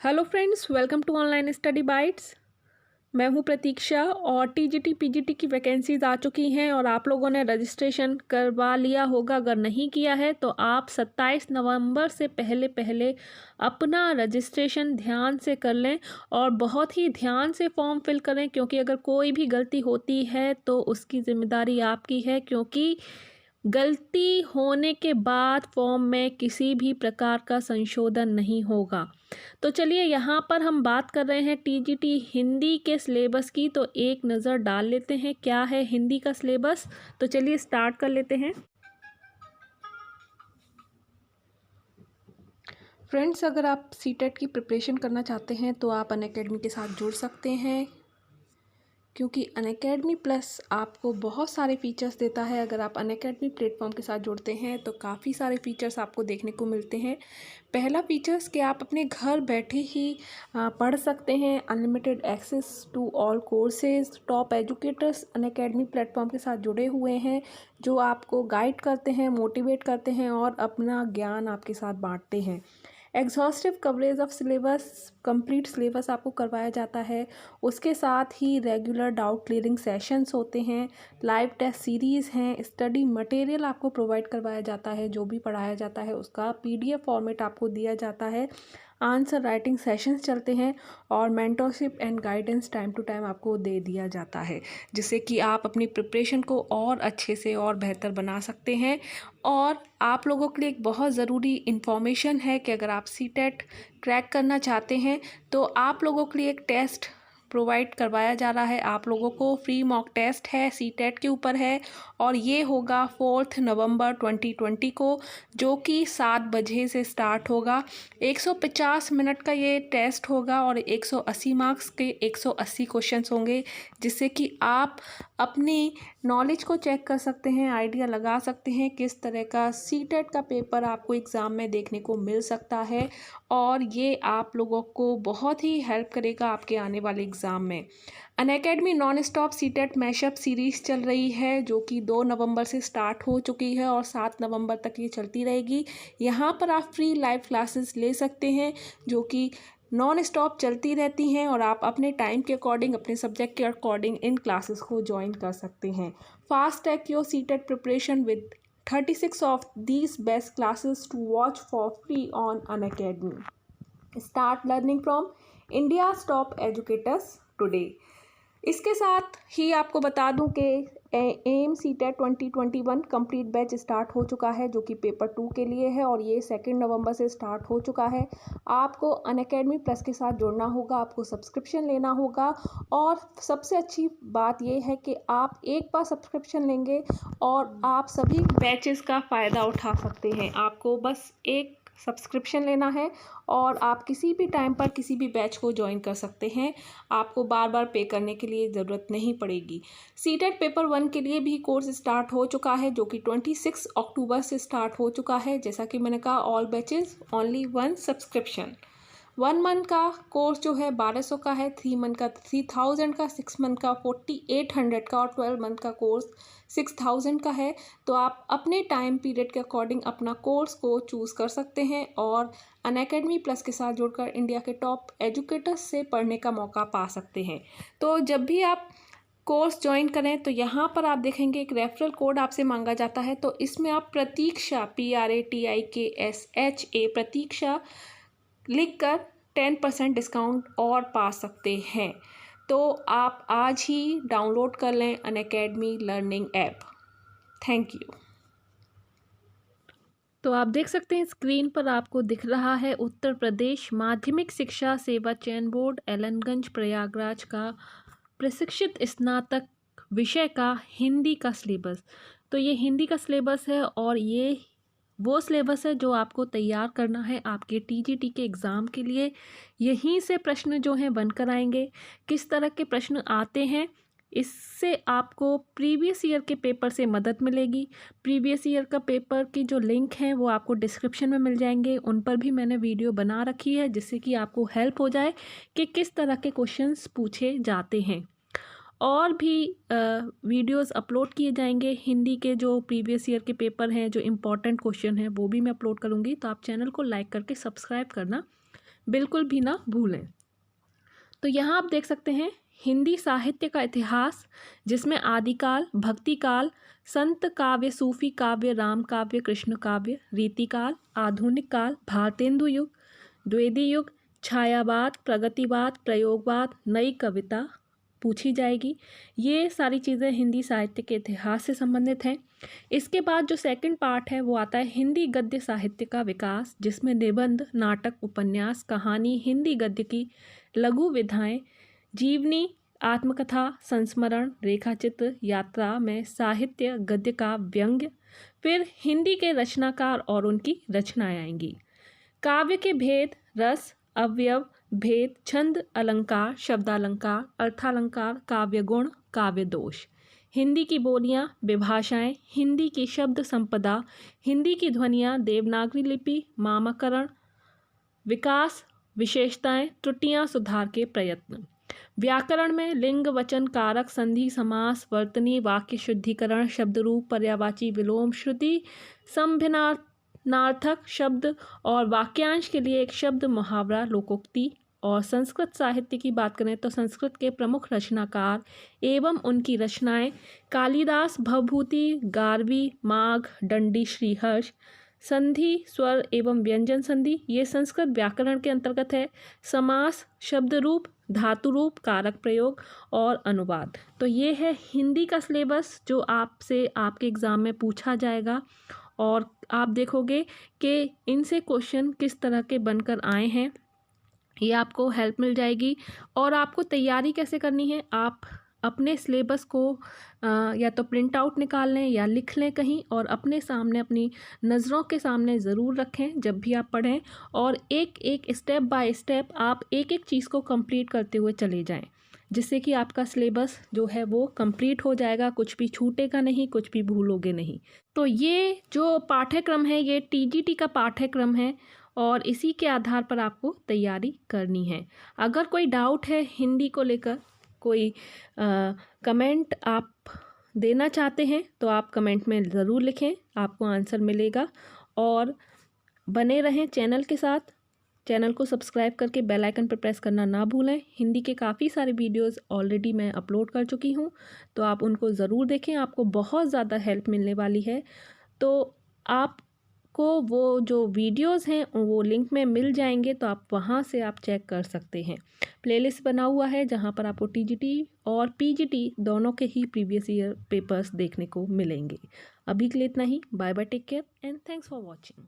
Hello friends, welcome to online study bytes. मैं हूं प्रतीक्षा और टीजीटी पीजीटी की वैकेंसीज आ चुकी हैं और आप लोगों ने रजिस्ट्रेशन करवा लिया होगा। अगर नहीं किया है तो आप 27 नवंबर से पहले पहले अपना रजिस्ट्रेशन ध्यान से कर लें और बहुत ही ध्यान से फॉर्म फिल करें, क्योंकि अगर कोई भी गलती होती है तो उसकी जिम्मेदारी आपकी है, क्योंकि गलती होने के बाद फॉर्म में किसी भी प्रकार का संशोधन नहीं होगा। तो चलिए, यहाँ पर हम बात कर रहे हैं टीजीटी हिंदी के सिलेबस की, तो एक नज़र डाल लेते हैं क्या है हिंदी का सिलेबस। तो चलिए स्टार्ट कर लेते हैं। फ्रेंड्स, अगर आप सीटेट की प्रिपरेशन करना चाहते हैं तो आप अनअकैडमी के साथ जुड़ सकते हैं, क्योंकि अनअकैडमी प्लस आपको बहुत सारे फीचर्स देता है। अगर आप अनअकैडमी प्लेटफॉर्म के साथ जुड़ते हैं तो काफ़ी सारे फीचर्स आपको देखने को मिलते हैं। पहला फीचर्स कि आप अपने घर बैठे ही पढ़ सकते हैं। Unlimited access to all courses. Top educators Unacademy platform के साथ जुड़े हुए हैं, जो आपको गाइड करते हैं, मोटिवेट करते हैं और अपना ज्ञान आपके साथ बांटते हैं। Exhaustive coverage of syllabus, complete syllabus आपको करवाया जाता है। उसके साथ ही रेगुलर डाउट क्लियरिंग सेशंस होते हैं, लाइव टेस्ट सीरीज़ हैं, स्टडी मटेरियल आपको प्रोवाइड करवाया जाता है। जो भी पढ़ाया जाता है उसका पीडीएफ फॉर्मेट आपको दिया जाता है। आंसर राइटिंग सेशंस चलते हैं और mentorship and guidance time to time आपको दे दिया जाता है, जिससे कि आप अपनी प्रिपरेशन को और अच्छे से और बेहतर बना सकते हैं। और आप लोगों के लिए एक बहुत ज़रूरी इन्फॉर्मेशन है कि अगर आप सीटेट क्रैक करना चाहते हैं तो आप लोगों के लिए एक टेस्ट प्रोवाइड करवाया जा रहा है। आप लोगों को फ्री मॉक टेस्ट है, सीटेट के ऊपर है, और ये होगा 4 नवंबर 2020 को, जो कि 7 बजे से स्टार्ट होगा। 150 मिनट का ये टेस्ट होगा और 180 मार्क्स के 180 क्वेश्चंस होंगे, जिससे कि आप अपनी नॉलेज को चेक कर सकते हैं, आइडिया लगा सकते हैं किस तरह का सीटेट का पेपर आपको एग्ज़ाम में देखने को मिल सकता है। और ये आप लोगों को बहुत ही हेल्प करेगा आपके आने वाले एग्ज़ाम में। Unacademy non stop CTET mashup series चल रही है, जो कि 2 नवंबर से स्टार्ट हो चुकी है और 7 नवंबर तक ये चलती रहेगी। यहाँ पर आप फ्री लाइव क्लासेस ले सकते हैं, जो कि नॉन स्टॉप चलती रहती हैं और आप अपने टाइम के अकॉर्डिंग, अपने सब्जेक्ट के अकॉर्डिंग इन क्लासेस को ज्वाइन कर सकते हैं। Fast track your CTET preparation with 36 of these best classes to watch for free on Unacademy. Start learning from India's top educators today. इसके साथ ही आपको बता दूं कि M CTET 2021 complete batch start हो चुका है, जो कि पेपर 2 के लिए है, और ये 2 नवंबर से स्टार्ट हो चुका है। आपको अनअकैडमी प्लस के साथ जुड़ना होगा, आपको सब्सक्रिप्शन लेना होगा, और सबसे अच्छी बात ये है कि आप एक बार सब्सक्रिप्शन लेंगे और आप सभी बैचेस का फ़ायदा उठा सकते हैं। आपको बस एक सब्सक्रिप्शन लेना है और आप किसी भी टाइम पर किसी भी बैच को ज्वाइन कर सकते हैं। आपको बार बार पे करने के लिए ज़रूरत नहीं पड़ेगी। सीटेट पेपर 1 के लिए भी कोर्स स्टार्ट हो चुका है, जो कि 26 अक्टूबर से स्टार्ट हो चुका है। जैसा कि मैंने कहा, all batches only 1 subscription. 1 month का कोर्स जो है 1200 का है, 3 मंथ का 3000 का, 6 मंथ का 4800 का और 12 मंथ का कोर्स 6000 का है। तो आप अपने टाइम पीरियड के अकॉर्डिंग अपना कोर्स को चूज़ कर सकते हैं और अनअकैडमी प्लस के साथ जुड़कर इंडिया के टॉप एजुकेटर्स से पढ़ने का मौका पा सकते हैं। तो जब भी आप कोर्स ज्वाइन करें तो यहाँ पर आप देखेंगे एक रेफरल कोड आपसे मांगा जाता है। तो इसमें आप प्रतीक्षा PRATIKSHA प्रतीक्षा लिखकर 10% डिस्काउंट और पा सकते हैं। तो आप आज ही डाउनलोड कर लें Unacademy learning app. Thank you. तो आप देख सकते हैं स्क्रीन पर आपको दिख रहा है उत्तर प्रदेश माध्यमिक शिक्षा सेवा चयन बोर्ड एलनगंज प्रयागराज का प्रशिक्षित स्नातक विषय का हिंदी का सिलेबस। तो ये हिंदी का सिलेबस है और ये वो सिलेबस है जो आपको तैयार करना है आपके टीजीटी के एग्ज़ाम के लिए। यहीं से प्रश्न जो हैं बनकर आएंगे, किस तरह के प्रश्न आते हैं, इससे आपको प्रीवियस ईयर के पेपर से मदद मिलेगी। प्रीवियस ईयर का पेपर की जो लिंक हैं वो आपको डिस्क्रिप्शन में मिल जाएंगे, उन पर भी मैंने वीडियो बना रखी है, जिससे कि आपको हेल्प हो जाए कि किस तरह के क्वेश्चंस पूछे जाते हैं। और भी वीडियोस अपलोड किए जाएंगे हिंदी के, जो प्रीवियस ईयर के पेपर हैं, जो इम्पोर्टेंट क्वेश्चन हैं वो भी मैं अपलोड करूँगी। तो आप चैनल को लाइक करके सब्सक्राइब करना बिल्कुल भी ना भूलें। तो यहाँ आप देख सकते हैं हिंदी साहित्य का इतिहास, जिसमें आदिकाल, भक्तिकाल, संत काव्य, सूफी काव्य, राम काव्य, कृष्ण काव्य, रीतिकाल, आधुनिक काल, भारतेंदु युग, द्विवेदी युग, छायावाद, प्रगतिवाद, प्रयोगवाद, नई कविता पूछी जाएगी। ये सारी चीज़ें हिंदी साहित्य के इतिहास से संबंधित हैं। इसके बाद जो सेकंड पार्ट है वो आता है हिंदी गद्य साहित्य का विकास, जिसमें निबंध, नाटक, उपन्यास, कहानी, हिंदी गद्य की लघु विधाएं, जीवनी, आत्मकथा, संस्मरण, रेखाचित्र, यात्रा में साहित्य, गद्य का व्यंग्य, फिर हिंदी के रचनाकार और उनकी रचनाएं आएंगी। काव्य के भेद, रस, अवयव, भेद, छंद, अलंकार, शब्दालंकार, अर्थालंकार, काव्य गुण, काव्य दोष, हिंदी की बोलियां, विभाषाएं, हिंदी की शब्द संपदा, हिंदी की ध्वनियां, देवनागरी लिपि, नामकरण, विकास, विशेषताएं, त्रुटियां, सुधार के प्रयत्न। व्याकरण में लिंग, वचन, कारक, संधि, समास, वर्तनी, वाक्य शुद्धिकरण, शब्द रूप, पर्यायवाची, विलोम, श्रुति, संभिन्नार्थक शब्द और वाक्यांश के लिए एक शब्द, मुहावरा, लोकोक्ति। और संस्कृत साहित्य की बात करें तो संस्कृत के प्रमुख रचनाकार एवं उनकी रचनाएं कालिदास, भवभूति, गार्गी, माघ, दंडी, श्रीहर्ष। संधि, स्वर एवं व्यंजन संधि, ये संस्कृत व्याकरण के अंतर्गत है। समास, शब्द रूप, धातु रूप, कारक प्रयोग और अनुवाद। तो ये है हिंदी का सिलेबस जो आपसे आपके एग्ज़ाम में पूछा जाएगा और आप देखोगे कि इनसे क्वेश्चन किस तरह के बनकर आए हैं, ये आपको हेल्प मिल जाएगी। और आपको तैयारी कैसे करनी है, आप अपने सिलेबस को या तो प्रिंट आउट निकाल लें या लिख लें कहीं और अपने सामने, अपनी नज़रों के सामने ज़रूर रखें जब भी आप पढ़ें, और एक एक स्टेप बाय स्टेप आप एक एक चीज़ को कंप्लीट करते हुए चले जाएं, जिससे कि आपका सिलेबस जो है वो कंप्लीट हो जाएगा, कुछ भी छूटेगा नहीं, कुछ भी भूलोगे नहीं। तो ये जो पाठ्यक्रम है ये TGT का पाठ्यक्रम है और इसी के आधार पर आपको तैयारी करनी है। अगर कोई डाउट है हिंदी को लेकर, कोई कमेंट आप देना चाहते हैं तो आप कमेंट में ज़रूर लिखें, आपको आंसर मिलेगा। और बने रहें चैनल के साथ, चैनल को सब्सक्राइब करके बेल आइकन पर प्रेस करना ना भूलें। हिंदी के काफ़ी सारे वीडियोस ऑलरेडी मैं अपलोड कर चुकी हूँ, तो आप उनको ज़रूर देखें, आपको बहुत ज़्यादा हेल्प मिलने वाली है। तो आपको वो जो वीडियोस हैं वो लिंक में मिल जाएंगे, तो आप वहाँ से आप चेक कर सकते हैं। प्लेलिस्ट बना हुआ है जहाँ पर आपको TGT और PGT दोनों के ही प्रीवियस ईयर पेपर्स देखने को मिलेंगे। अभी के लिए इतना ही। Bye bye, take care and thanks for watching.